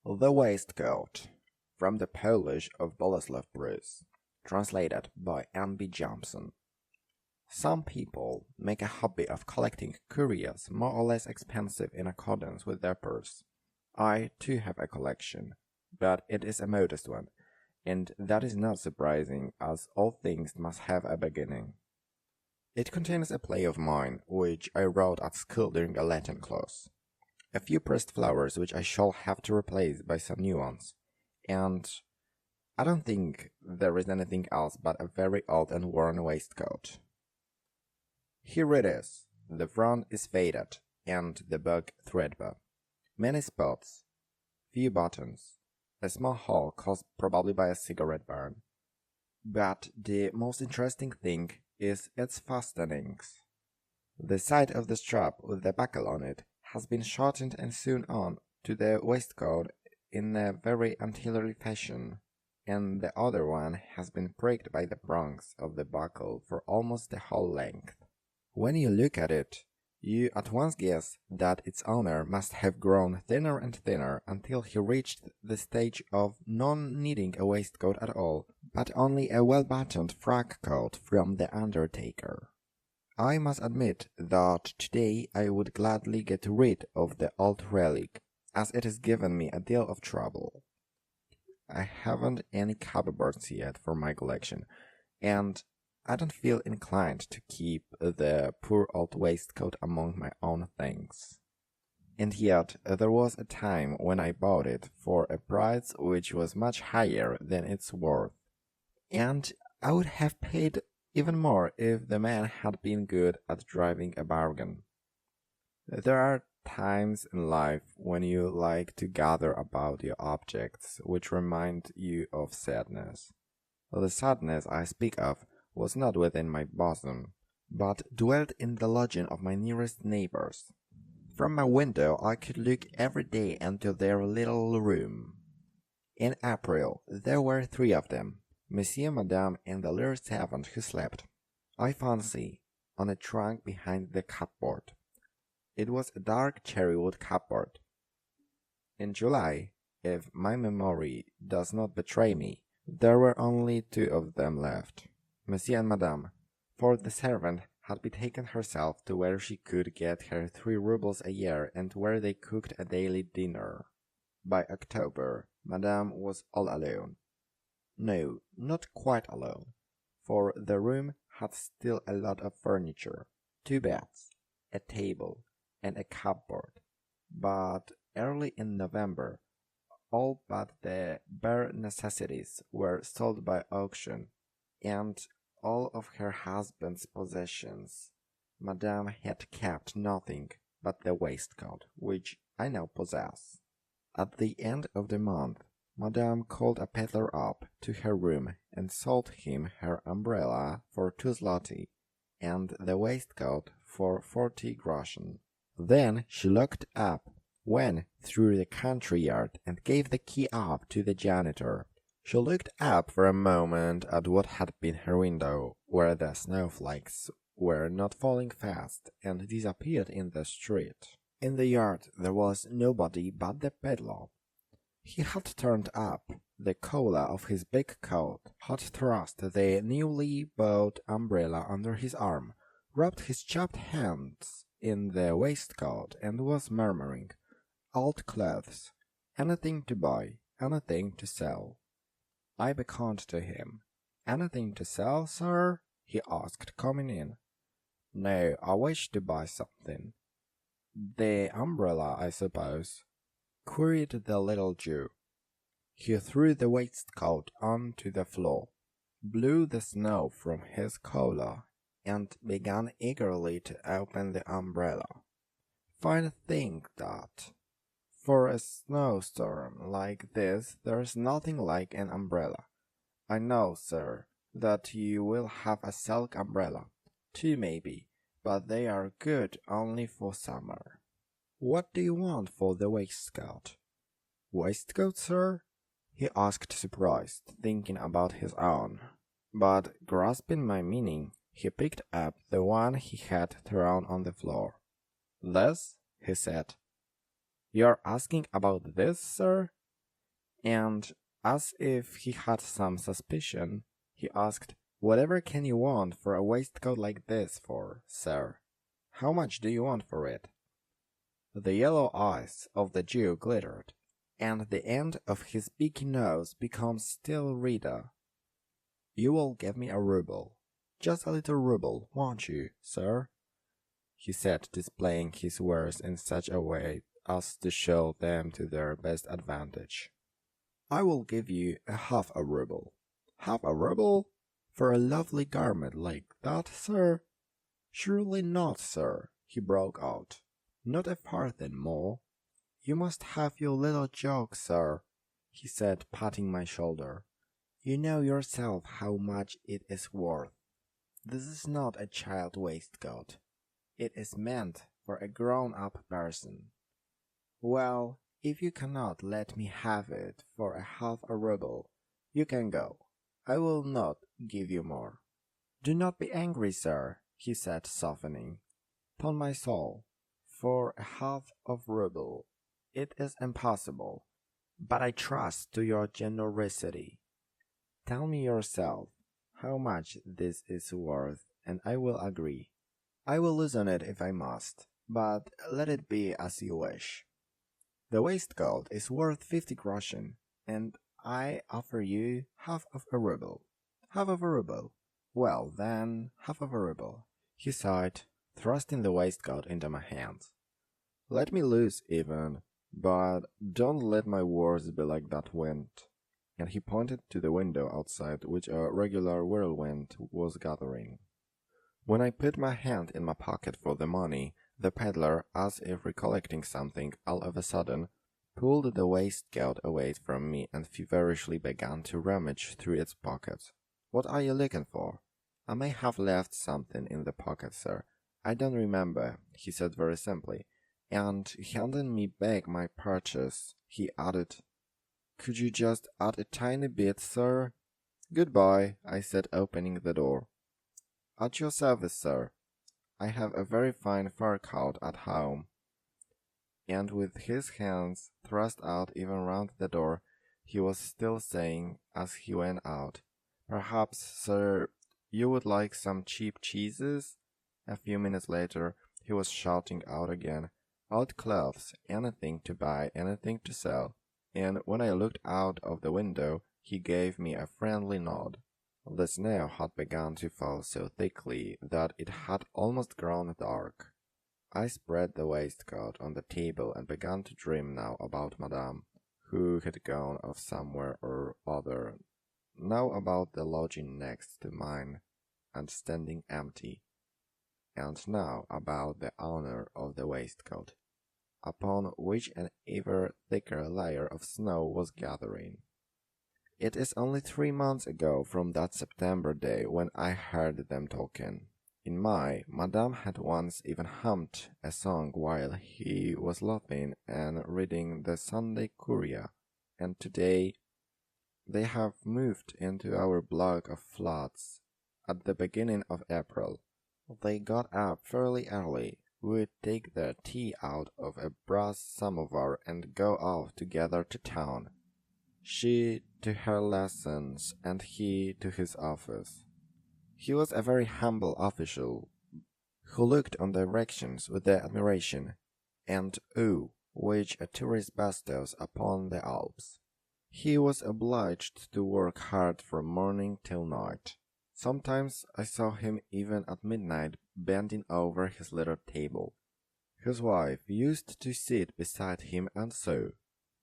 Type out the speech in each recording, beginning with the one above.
The Waistcoat, from the Polish of Boleslaw Prus, translated by N.B. Jompson. Some people make a hobby of collecting curios more or less expensive in accordance with their purse. I too have a collection, but it is a modest one, and that is not surprising, as all things must have a beginning. It contains a play of mine, which I wrote at school during a Latin class. A few pressed flowers which I shall have to replace by some new ones, and I don't think there is anything else but a very old and worn waistcoat. Here it is. The front is faded, and the back threadbare. Many spots, few buttons, a small hole caused probably by a cigarette burn. But the most interesting thing is its fastenings. The side of the strap with the buckle on it has been shortened and sewn on to the waistcoat in a very artillery fashion, and the other one has been pricked by the prongs of the buckle for almost the whole length. When you look at it, you at once guess that its owner must have grown thinner and thinner until he reached the stage of non-needing a waistcoat at all, but only a well-buttoned frock coat from the undertaker. I must admit that today I would gladly get rid of the old relic, as it has given me a deal of trouble. I haven't any cupboards yet for my collection, and I don't feel inclined to keep the poor old waistcoat among my own things. And yet there was a time when I bought it for a price which was much higher than its worth, and I would have paid even more if the man had been good at driving a bargain. There are times in life when you like to gather about you objects which remind you of sadness. The sadness I speak of was not within my bosom, but dwelt in the lodging of my nearest neighbors. From my window I could look every day into their little room. In April there were 3 of them, Monsieur, Madame, and the little servant who slept, I fancy, on a trunk behind the cupboard. It was a dark cherrywood cupboard. In July, if my memory does not betray me, there were only 2 of them left, Monsieur and Madame, for the servant had betaken herself to where she could get her 3 rubles a year and where they cooked a daily dinner. By October, Madame was all alone. No, not quite alone, for the room had still a lot of furniture, 2 beds, a table, and a cupboard, but early in November, all but the bare necessities were sold by auction, and all of her husband's possessions. Madame had kept nothing but the waistcoat, which I now possess. At the end of the month, Madame called a peddler up to her room and sold him her umbrella for 2 zloty and the waistcoat for 40 groschen. Then she locked up, went through the country yard, and gave the key up to the janitor. She looked up for a moment at what had been her window, where the snowflakes were not falling fast, and disappeared in the street. In the yard there was nobody but the peddler. He had turned up the collar of his big coat, had thrust the newly bought umbrella under his arm, rubbed his chapped hands in the waistcoat, and was murmuring, "Old clothes, anything to buy, anything to sell." I beckoned to him. "Anything to sell, sir?" he asked, coming in. "No, I wish to buy something." "The umbrella, I suppose?" queried the little Jew. He threw the waistcoat on to the floor, blew the snow from his collar, and began eagerly to open the umbrella. Fine thing, that. For a snowstorm like this there's nothing like an umbrella. I know, sir, that you will have a silk umbrella, 2 maybe, but they are good only for summer. What do you want for the waistcoat?" "Waistcoat, sir?" he asked, surprised, thinking about his own. But grasping my meaning, he picked up the one he had thrown on the floor. "This?" he said. "You're asking about this, sir?" and as if he had some suspicion, he asked, "Whatever can you want for a waistcoat like this for, sir? How much do you want for it?" The yellow eyes of the Jew glittered, and the end of his beaky nose became still redder. "You will give me a ruble, just a little ruble, won't you, sir?" he said, displaying his wares in such a way as to show them to their best advantage. "I will give you half a ruble." "Half a ruble? For a lovely garment like that, sir?" "Surely not, sir," he broke out. "Not a farthing more." "You must have your little joke, sir," he said, patting my shoulder. "You know yourself how much it is worth. This is not a child waistcoat. It is meant for a grown-up person. Well, if you cannot let me have it for half a ruble, you can go. I will not give you more." "Do not be angry, sir," he said, softening. "'Pon my soul, for half of ruble it is impossible, but I trust to your generosity. Tell me yourself how much this is worth, and I will agree. I will lose on it if I must, but let it be as you wish. The waistcoat is worth 50 groschen, and I offer you half of a ruble." "Half of a ruble? Well, then, half of a ruble," he sighed, thrusting the waistcoat into my hands. "Let me loose even, but don't let my words be like that wind." And he pointed to the window outside which a regular whirlwind was gathering. When I put my hand in my pocket for the money, the peddler, as if recollecting something, all of a sudden, pulled the waistcoat away from me and feverishly began to rummage through its pockets. "What are you looking for?" "I may have left something in the pocket, sir. I don't remember," he said very simply, and handing me back my purchase, he added, "Could you just add a tiny bit, sir?" "Goodbye," I said, opening the door. "At your service, sir. I have a very fine fur coat at home." And with his hands thrust out even round the door, he was still saying as he went out, "Perhaps, sir, you would like some cheap cheeses?" A few minutes later he was shouting out again, "Old clothes, anything to buy, anything to sell," and when I looked out of the window he gave me a friendly nod. The snow had begun to fall so thickly that it had almost grown dark. I spread the waistcoat on the table and began to dream now about Madame, who had gone off somewhere or other, now about the lodging next to mine and standing empty, and now about the owner of the waistcoat, upon which an ever thicker layer of snow was gathering. It is only 3 months ago from that September day when I heard them talking. In May, Madame had once even hummed a song while he was laughing and reading the Sunday Courier, and today they have moved into our block of flats at the beginning of April. They got up fairly early, would take their tea out of a brass samovar and go off together to town. She to her lessons and he to his office. He was a very humble official, who looked on directions with the admiration and awe which a tourist bestows upon the Alps. He was obliged to work hard from morning till night. Sometimes I saw him even at midnight bending over his little table. His wife used to sit beside him and sew.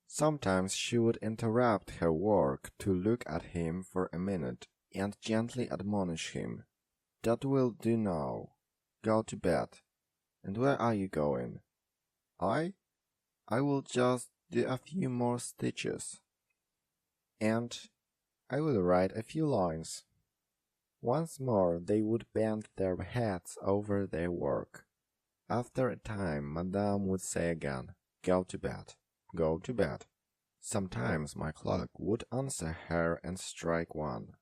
Sometimes she would interrupt her work to look at him for a minute and gently admonish him. "That will do now. Go to bed. And where are you going?" "I will just do a few more stitches. And I will write a few lines." Once more they would bend their heads over their work. After a time Madame would say again, "Go to bed. Go to bed." Sometimes my clock would answer her and strike 1.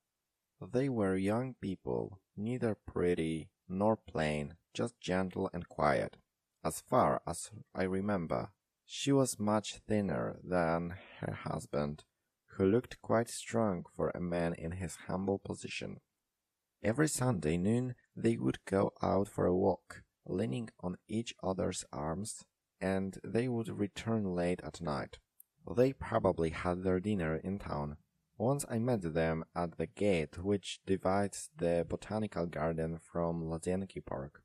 They were young people, neither pretty nor plain, just gentle and quiet. As far as I remember, she was much thinner than her husband, who looked quite strong for a man in his humble position. Every Sunday noon they would go out for a walk, leaning on each other's arms, and they would return late at night. They probably had their dinner in town. Once I met them at the gate which divides the botanical garden from Łazienki Park.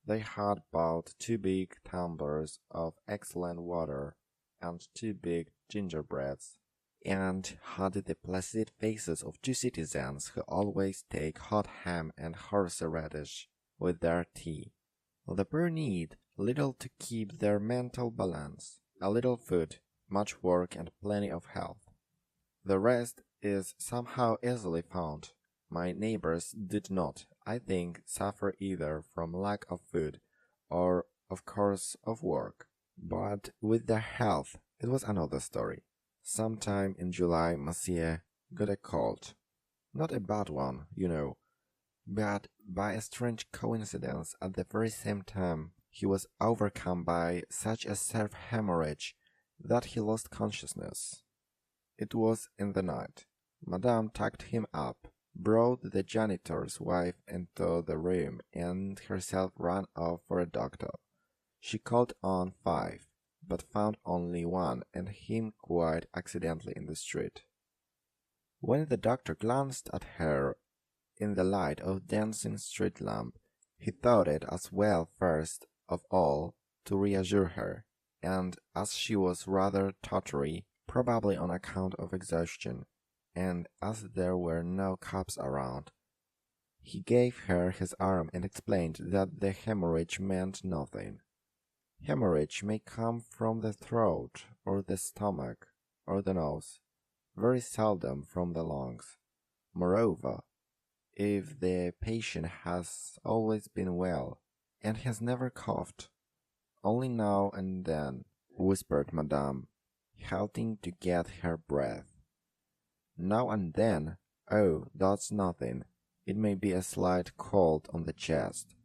They had bought 2 big tumblers of excellent water and 2 big gingerbreads, and had the placid faces of 2 citizens who always take hot ham and horseradish with their tea. The poor need little to keep their mental balance, a little food, much work and plenty of health. The rest is somehow easily found. My neighbors did not, I think, suffer either from lack of food or, of course, of work. But with their health, it was another story. Sometime in July, Monsieur got a cold. Not a bad one, you know, but by a strange coincidence, at the very same time, he was overcome by such a severe hemorrhage that he lost consciousness. It was in the night. Madame tucked him up, brought the janitor's wife into the room, and herself ran off for a doctor. She called on 5, but found only 1, and him quite accidentally in the street. When the doctor glanced at her in the light of dancing street lamp, he thought it as well first of all to reassure her, and as she was rather tottery, probably on account of exhaustion, and as there were no cups around, he gave her his arm and explained that the hemorrhage meant nothing. Hemorrhage may come from the throat, or the stomach, or the nose, very seldom from the lungs. Moreover, if the patient has always been well, and has never coughed, only now and then, whispered Madame, halting to get her breath. Now and then, oh, that's nothing. It may be a slight cold on the chest.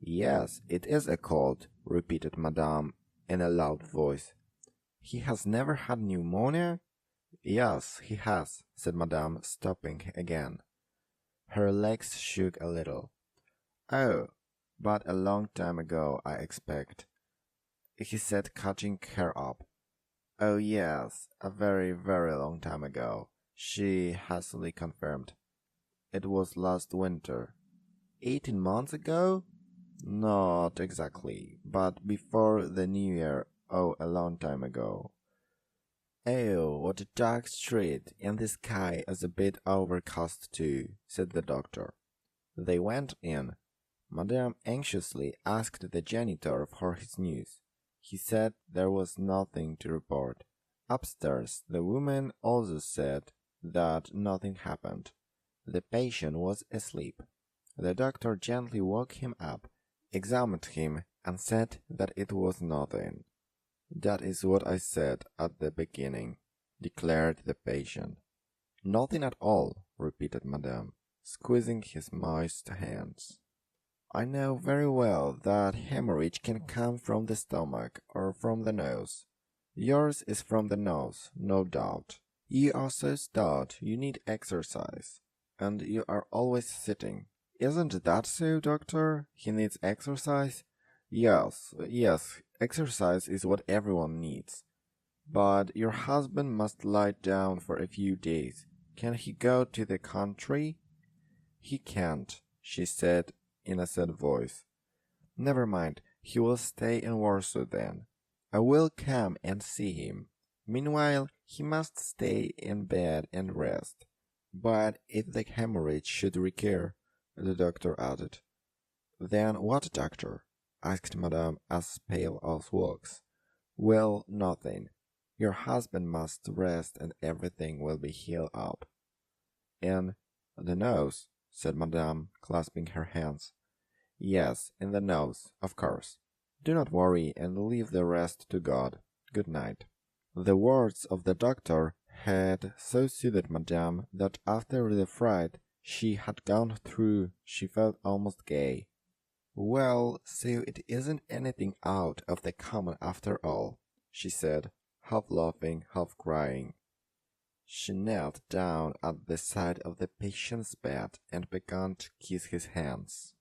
Yes, it is a cold, repeated Madame in a loud voice. He has never had pneumonia? Yes, he has, said Madame, stopping again. Her legs shook a little. Oh, but a long time ago, I expect, he said, catching her up. Oh yes, a very, very long time ago, she hastily confirmed. It was last winter. 18 months ago? Not exactly, but before the New Year, oh, a long time ago. Oh, what a dark street, and the sky is a bit overcast too, said the doctor. They went in. Madame anxiously asked the janitor for his news. He said there was nothing to report. Upstairs, the woman also said that nothing happened. The patient was asleep. The doctor gently woke him up, examined him, and said that it was nothing. That is what I said at the beginning, declared the patient. Nothing at all, repeated Madame, squeezing his moist hands. I know very well that hemorrhage can come from the stomach or from the nose. Yours is from the nose, no doubt. You are so stout, you need exercise, and you are always sitting. Isn't that so, doctor? He needs exercise? Yes, exercise is what everyone needs. But your husband must lie down for a few days. Can he go to the country? He can't, she said in a sad voice. Never mind, he will stay in Warsaw then. I will come and see him. Meanwhile, he must stay in bed and rest. But if the hemorrhage should recur, the doctor added. Then what, doctor? Asked Madame, as pale as wax. Well, nothing. Your husband must rest and everything will be healed up. In the nose, said Madame, clasping her hands. Yes, in the nose, of course. Do not worry and leave the rest to God. Good night. The words of the doctor had so soothed Madame that after the fright she had gone through she felt almost gay. Well, so it isn't anything out of the common after all, she said, half laughing, half crying. She knelt down at the side of the patient's bed and began to kiss his hands.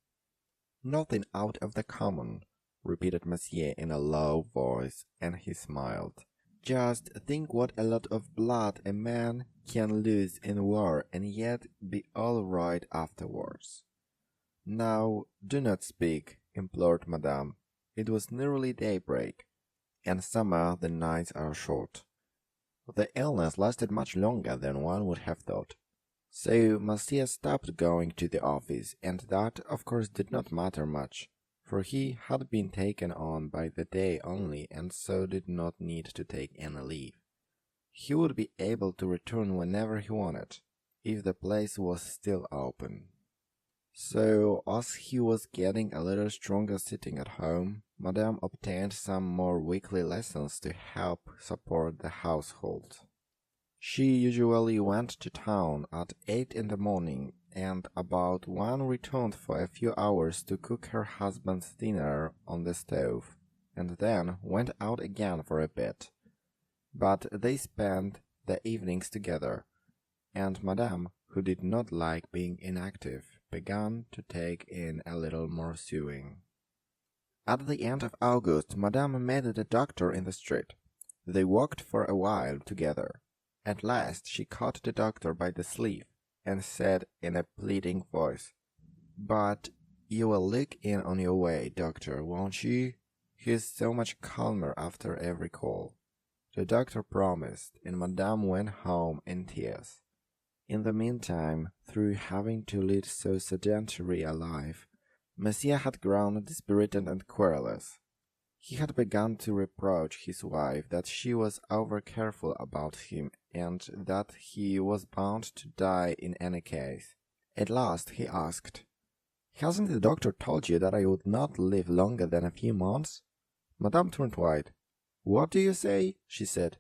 "Nothing out of the common," repeated Monsieur in a low voice, and he smiled. "Just think what a lot of blood a man can lose in war and yet be all right afterwards." "Now, do not speak," implored Madame. It was nearly daybreak, and summer the nights are short. The illness lasted much longer than one would have thought. So Monsieur stopped going to the office, and that, of course, did not matter much, for he had been taken on by the day only and so did not need to take any leave. He would be able to return whenever he wanted, if the place was still open. So, as he was getting a little stronger sitting at home, Madame obtained some more weekly lessons to help support the household. She usually went to town at 8 in the morning, and about 1 returned for a few hours to cook her husband's dinner on the stove, and then went out again for a bit. But they spent the evenings together, and Madame, who did not like being inactive, began to take in a little more sewing. At the end of August, Madame met the doctor in the street. They walked for a while together. At last she caught the doctor by the sleeve and said in a pleading voice, "But you will look in on your way, doctor, won't you? He is so much calmer after every call." The doctor promised, and Madame went home in tears. In the meantime, through having to lead so sedentary a life, Monsieur had grown dispirited and querulous. He had begun to reproach his wife that she was over-careful about him and that he was bound to die in any case. At last he asked, "Hasn't the doctor told you that I would not live longer than a few months?" Madame turned white. "What do you say?" she said.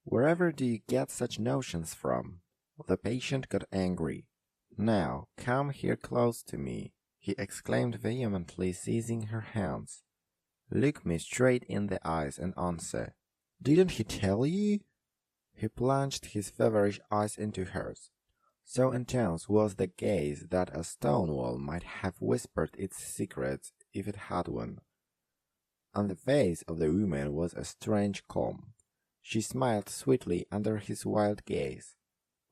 "Wherever do you get such notions from?" The patient got angry. "Now, come here close to me," he exclaimed vehemently, seizing her hands. "Look me straight in the eyes and answer. Didn't he tell you?" He plunged his feverish eyes into hers. So intense was the gaze that a stone wall might have whispered its secrets if it had one. On the face of the woman was a strange calm. She smiled sweetly under his wild gaze.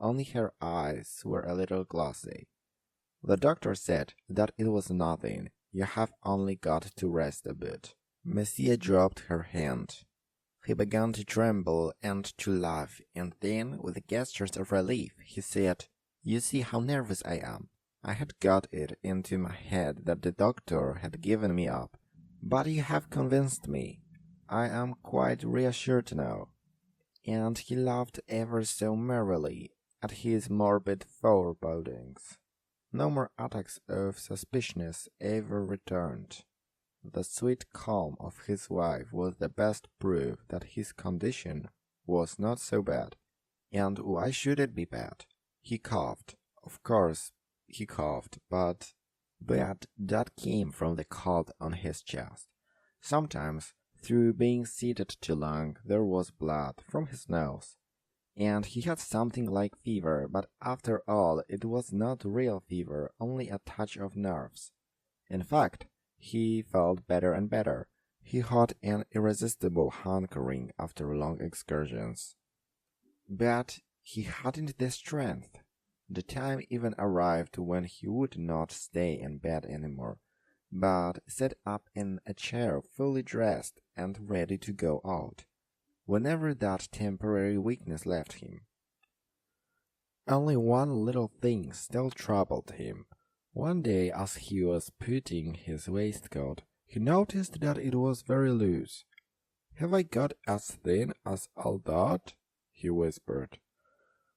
Only her eyes were a little glassy. The doctor said that it was nothing. You have only got to rest a bit. Monsieur dropped her hand. He began to tremble and to laugh, and then, with gestures of relief, he said, "You see how nervous I am. I had got it into my head that the doctor had given me up. But you have convinced me. I am quite reassured now." And he laughed ever so merrily at his morbid forebodings. No more attacks of suspiciousness ever returned. The sweet calm of his wife was the best proof that his condition was not so bad. And why should it be bad? He coughed. Of course, he coughed, but that came from the cold on his chest. Sometimes, through being seated too long, there was blood from his nose. And he had something like fever, but after all it was not real fever, only a touch of nerves. In fact, he felt better and better. He had an irresistible hankering after long excursions. But he hadn't the strength. The time even arrived when he would not stay in bed anymore, but sat up in a chair fully dressed and ready to go out, whenever that temporary weakness left him. Only one little thing still troubled him. One day, as he was putting his waistcoat, he noticed that it was very loose. "Have I got as thin as all that?" he whispered.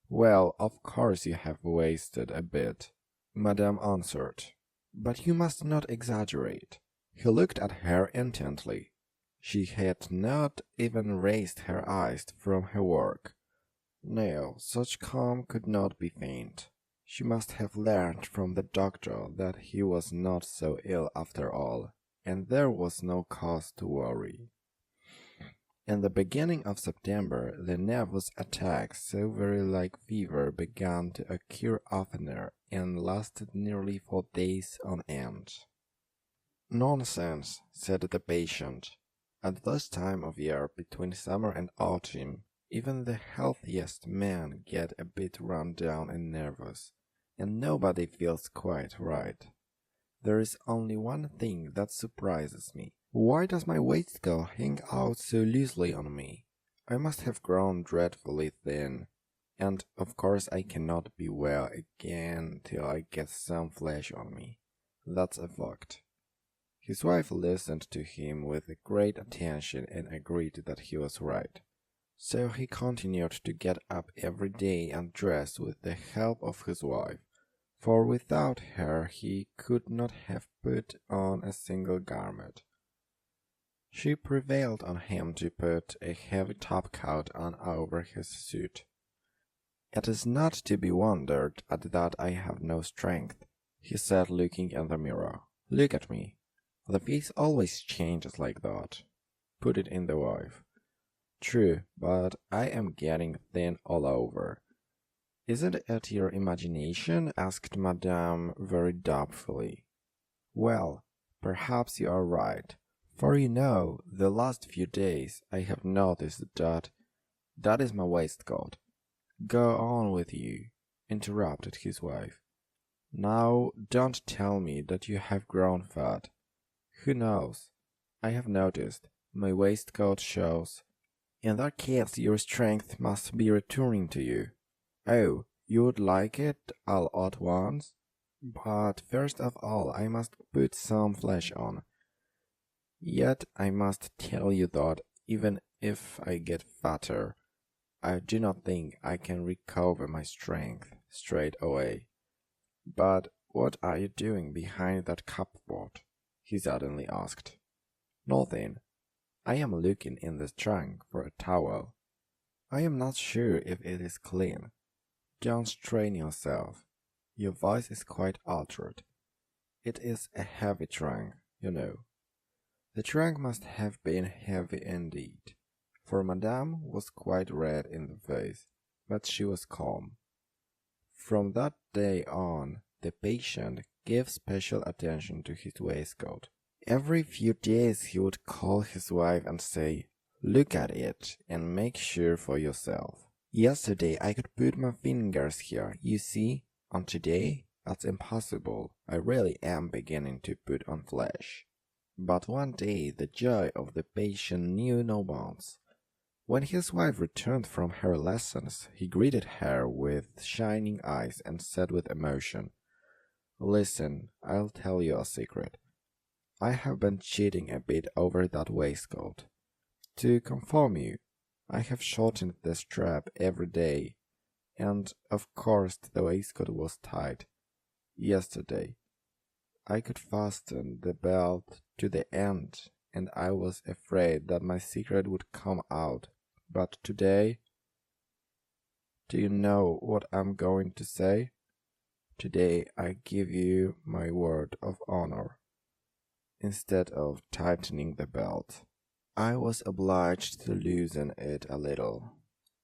"Well, of course you have wasted a bit," Madame answered. "But you must not exaggerate." He looked at her intently. She had not even raised her eyes from her work. No, such calm could not be feigned. She must have learned from the doctor that he was not so ill after all, and there was no cause to worry. In the beginning of September, the nervous attacks, so very like fever, began to occur oftener and lasted nearly 4 days on end. "Nonsense," said the patient. "At this time of year, between summer and autumn, even the healthiest men get a bit run down and nervous, and nobody feels quite right. There is only one thing that surprises me. Why does my waistcoat hang out so loosely on me? I must have grown dreadfully thin, and of course I cannot be well again till I get some flesh on me. That's a fact." His wife listened to him with great attention and agreed that he was right. So he continued to get up every day and dress with the help of his wife, for without her he could not have put on a single garment. She prevailed on him to put a heavy topcoat on over his suit. "It is not to be wondered at that I have no strength," he said, looking in the mirror. "Look at me. The face always changes like that," put in the wife. "True, but I am getting thin all over." "Isn't it your imagination?" asked Madame very doubtfully. "Well, perhaps you are right, for the last few days I have noticed that is my waistcoat." "Go on with you," interrupted his wife. "Now, don't tell me that you have grown fat. Who knows? I have noticed. My waistcoat shows. In that case, your strength must be returning to you. Oh, you would like it all at once? But first of all, I must put some flesh on. Yet I must tell you that even if I get fatter, I do not think I can recover my strength straight away. But what are you doing behind that cupboard?" he suddenly asked. "Nothing. I am looking in the trunk for a towel. I am not sure if it is clean. Don't strain yourself. Your voice is quite altered. It is a heavy trunk, you know." The trunk must have been heavy indeed, for Madame was quite red in the face, but she was calm. From that day on, the patient gave special attention to his waistcoat. Every few days he would call his wife and say, "Look at it and make sure for yourself. Yesterday I could put my fingers here, you see, and today that's impossible. I really am beginning to put on flesh." But one day the joy of the patient knew no bounds. When his wife returned from her lessons, he greeted her with shining eyes and said with emotion, "Listen, I'll tell you a secret. I have been cheating a bit over that waistcoat. To conform you, I have shortened the strap every day, and of course the waistcoat was tight. Yesterday, I could fasten the belt to the end, and I was afraid that my secret would come out. But today, do you know what I'm going to say? Today I give you my word of honor. Instead of tightening the belt, I was obliged to loosen it a little.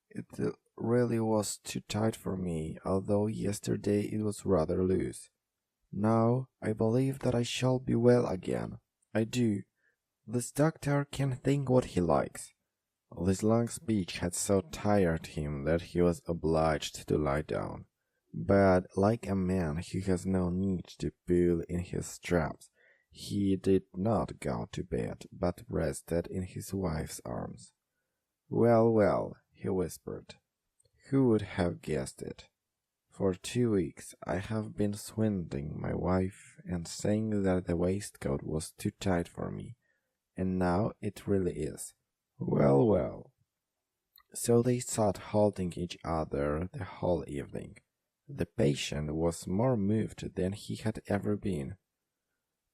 It really was too tight for me, although yesterday it was rather loose. Now I believe that I shall be well again. I do. This doctor can think what he likes." This long speech had so tired him that he was obliged to lie down. But like a man who has no need to pull in his straps, he did not go to bed, but rested in his wife's arms. "Well, well," he whispered, "who would have guessed it? For 2 weeks I have been swindling my wife and saying that the waistcoat was too tight for me, and now it really is. Well, well." So they sat holding each other the whole evening. The patient was more moved than he had ever been.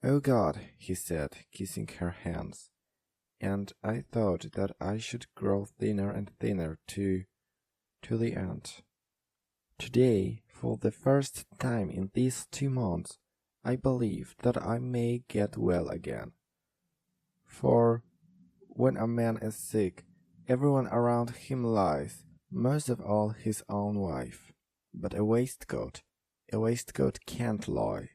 "Oh God," he said, kissing her hands, "and I thought that I should grow thinner and thinner to the end. Today, for the first time in these 2 months, I believe that I may get well again. For when a man is sick, Everyone around him lies, most of all his own wife. But a waistcoat can't lie.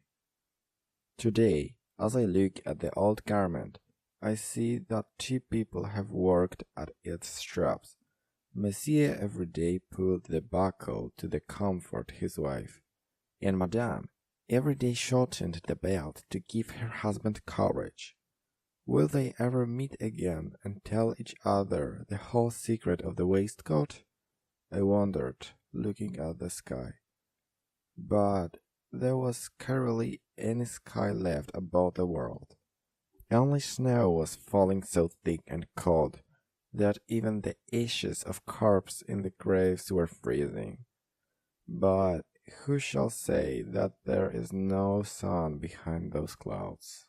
Today, as I look at the old garment, I see that 2 people have worked at its straps. Monsieur every day pulled the buckle to comfort his wife, and Madame every day shortened the belt to give her husband courage. Will they ever meet again and tell each other the whole secret of the waistcoat? I wondered, looking at the sky. But there was scarcely any sky left above the world. Only snow was falling so thick and cold that even the ashes of corpses in the graves were freezing. But who shall say that there is no sun behind those clouds?